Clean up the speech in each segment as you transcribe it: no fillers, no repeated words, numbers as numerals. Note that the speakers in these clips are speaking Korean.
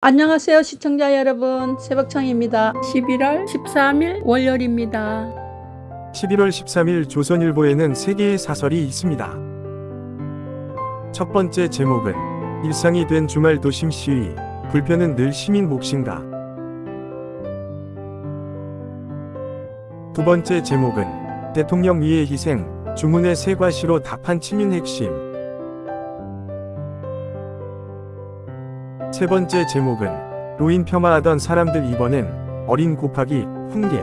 안녕하세요 시청자 여러분, 새벽청입니다. 11월 13일 월요일입니다. 11월 13일 조선일보에는 3개의 사설이 있습니다. 첫 번째 제목은 일상이 된 주말 도심 시위, 불편은 늘 시민 몫인가. 두 번째 제목은 대통령 위의 희생, 주문의 세과시로 답한 친윤 핵심. 세 번째 제목은 노인 폄하하던 사람들 이번엔 어린 곱하기 훈계.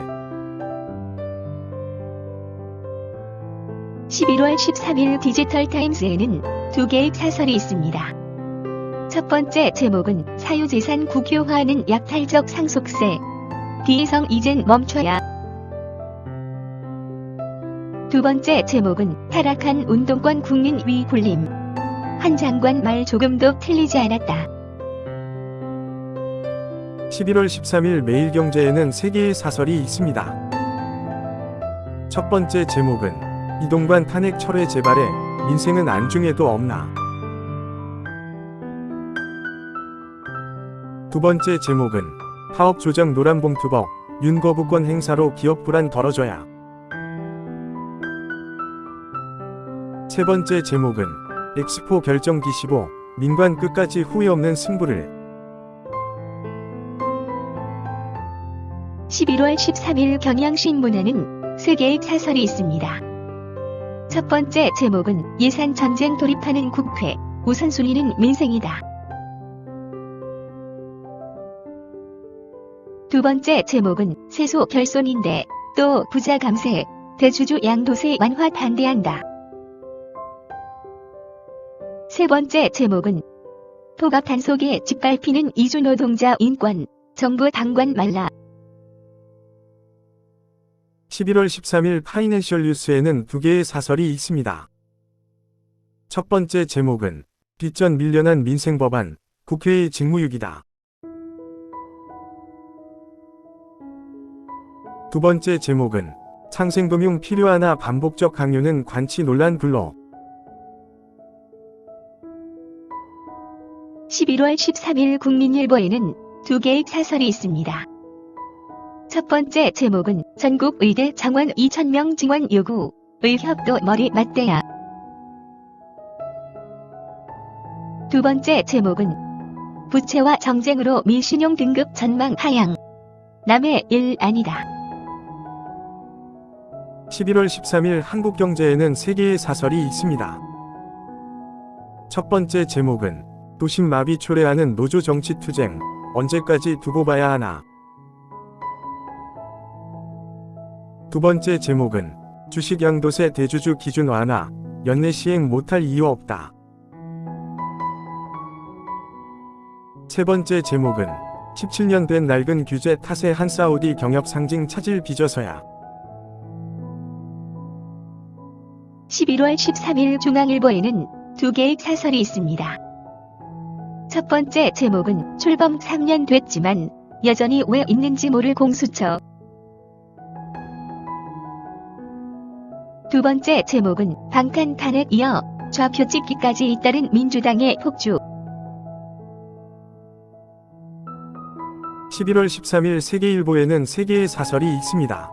11월 13일 디지털타임스에는 두 개의 사설이 있습니다. 첫 번째 제목은 사유재산 국유화하는 약탈적 상속세, 비이성 이젠 멈춰야. 두 번째 제목은 타락한 운동권 국민 위 굴림, 한 장관 말 조금도 틀리지 않았다. 11월 13일 매일경제에는 3개의 사설이 있습니다. 첫 번째 제목은 이동관 탄핵 철회 재발에 민생은 안중에도 없나. 두 번째 제목은 파업 조정 노란봉투법, 윤 거부권 행사로 기업 불안 덜어줘야. 세 번째 제목은 엑스포 결정 기시보, 민관 끝까지 후회 없는 승부를. 11월 13일 경향신문에는 3개의 사설이 있습니다. 첫 번째 제목은 예산전쟁 돌입하는 국회, 우선순위는 민생이다. 두 번째 제목은 세소 결손인데 또 부자 감세, 대주주 양도세 완화 반대한다. 세 번째 제목은 폭압 단속에 짓밟히는 이주노동자 인권, 정부 당관 말라. 11월 13일 파이낸셜 뉴스에는 2개의 사설이 있습니다. 첫 번째 제목은 빚전 밀려난 민생법안, 국회의 직무유기다. 두 번째 제목은 상생금융 필요하나 반복적 강요는 관치 논란 불러. 11월 13일 국민일보에는 2개의 사설이 있습니다. 첫 번째 제목은 전국 의대 정원 2,000명 증원 요구, 의협도 머리 맞대야. 두 번째 제목은 부채와 정쟁으로 미신용 등급 전망 하향, 남의 일 아니다. 11월 13일 한국경제에는 3개의 사설이 있습니다. 첫 번째 제목은 도심 마비 초래하는 노조 정치 투쟁, 언제까지 두고 봐야 하나. 두 번째 제목은 주식 양도세 대주주 기준 완화, 연내 시행 못할 이유 없다. 세 번째 제목은 17년 된 낡은 규제 탓에 한 사우디 경협 상징 차질 빚어서야. 11월 13일 중앙일보에는 2개의 사설이 있습니다. 첫 번째 제목은 출범 3년 됐지만 여전히 왜 있는지 모를 공수처. 두 번째 제목은 방탄 탄핵 이어 좌표 찍기까지 잇따른 민주당의 폭주. 11월 13일 세계일보에는 3개의 사설이 있습니다.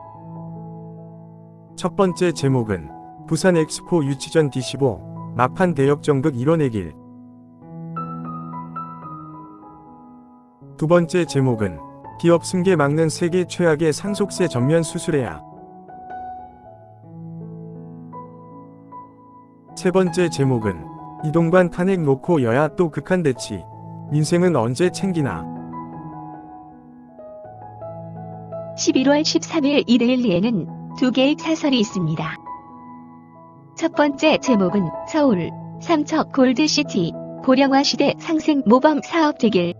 첫 번째 제목은 부산 엑스포 유치전 D15, 막판 대역정극 이뤄내길. 두 번째 제목은 기업 승계 막는 세계 최악의 상속세 전면 수술해야. 세 번째 제목은 이동관 탄핵 놓고 여야 또 극한 대치, 민생은 언제 챙기나. 11월 13일 이데일리에는 2개의 사설이 있습니다. 첫 번째 제목은 서울, 삼척 골드시티, 고령화 시대 상생 모범 사업 되길.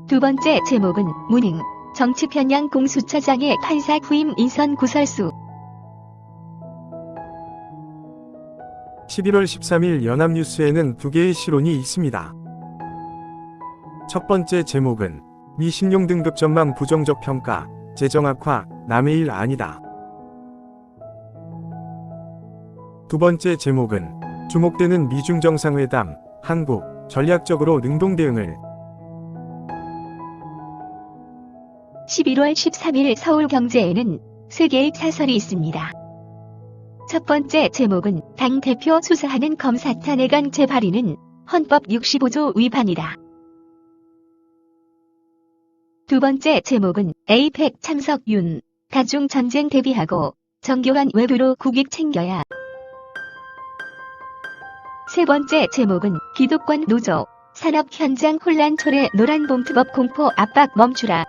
두 번째 제목은 문흥, 정치 편향 공수처장의 판사 후임 인선 구설수. 11월 13일 연합뉴스에는 2개의 시론이 있습니다. 첫 번째 제목은 미신용 등급 전망 부정적 평가, 재정 악화, 남의 일 아니다. 두 번째 제목은 주목되는 미중 정상회담, 한국, 전략적으로 능동 대응을. 11월 13일 서울경제에는 3개의 사설이 있습니다. 첫 번째 제목은 당대표 수사하는 검사 탄핵안 재발의는 헌법 65조 위반이다. 두 번째 제목은 에이펙 참석 윤, 다중 전쟁 대비하고 정교한 외교로 국익 챙겨야. 세 번째 제목은 기득권 노조, 산업 현장 혼란 초래 노란봉투법 공포 압박 멈추라.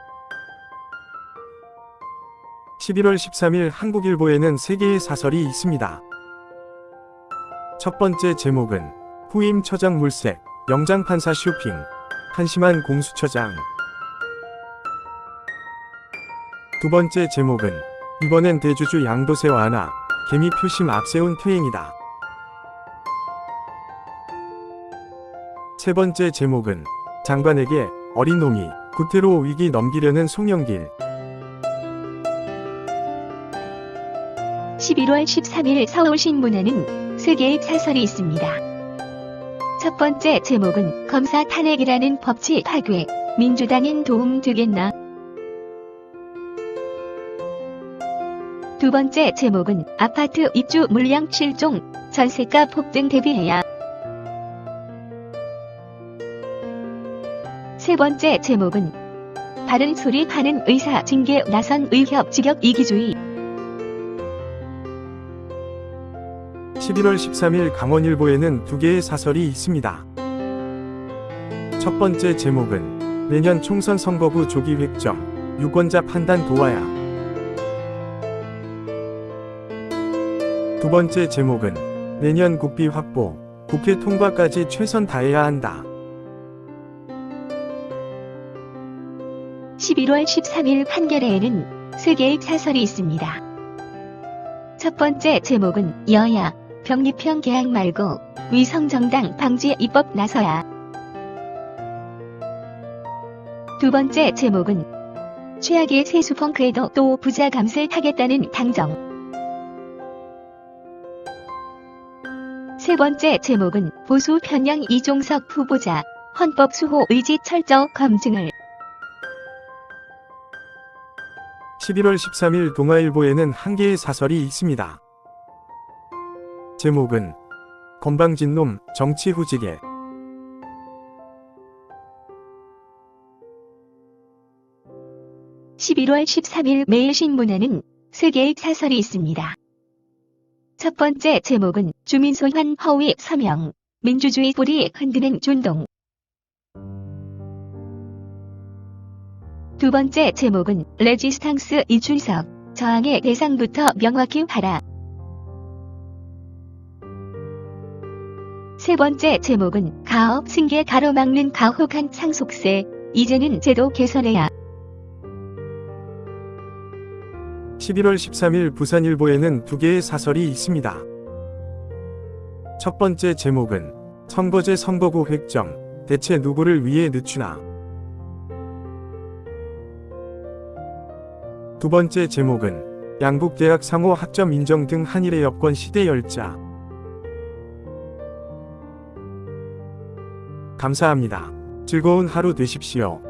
11월 13일 한국일보에는 3개의 사설이 있습니다. 첫 번째 제목은 후임 처장 물색, 영장판사 쇼핑, 한심한 공수처장. 두 번째 제목은 이번엔 대주주 양도세 완화, 개미 표심 앞세운 퇴행이다. 세 번째 제목은 장관에게 어린 놈이 구태로 위기 넘기려는 송영길. 11월 13일 서울신문에는 3개의 사설이 있습니다. 첫 번째 제목은 검사 탄핵이라는 법치 파괴, 민주당엔 도움 되겠나? 두 번째 제목은 아파트 입주 물량 실종, 전세가 폭등 대비해야. 세 번째 제목은 바른 소리 하는 의사 징계 나선 의협 직역 이기주의. 11월 13일 강원일보에는 2개의 사설이 있습니다. 첫 번째 제목은 내년 총선 선거구 조기 획정, 유권자 판단 도와야. 두 번째 제목은 내년 국비 확보, 국회 통과까지 최선 다해야 한다. 11월 13일 판결에는 3개의 사설이 있습니다. 첫 번째 제목은 여야 병립형 계약 말고 위성정당 방지 입법 나서야. 두 번째 제목은 최악의 세수펑크에도 또 부자 감세 하겠다는 당정. 세 번째 제목은 보수 편향 이종석 후보자 헌법 수호 의지 철저 검증을. 11월 13일 동아일보에는 1개의 사설이 있습니다. 제목은 건방진 놈 정치 후지게. (11월 13일) 매일신문에는 3개의 사설이 있습니다. 첫 번째 제목은 주민소환 허위 서명, 민주주의 뿌리 흔드는 존동. 두 번째 제목은 레지스탕스 이준석, 저항의 대상부터 명확히 하라. 세 번째 제목은 가업 승계 가로막는 가혹한 상속세, 이제는 제도 개선해야. 11월 13일 부산일보에는 2개의 사설이 있습니다. 첫 번째 제목은 선거제 선거구 획정, 대체 누구를 위해 늦추나. 두 번째 제목은 양북대학 상호 학점 인정 등 한일의 여권 시대 열자. 감사합니다. 즐거운 하루 되십시오.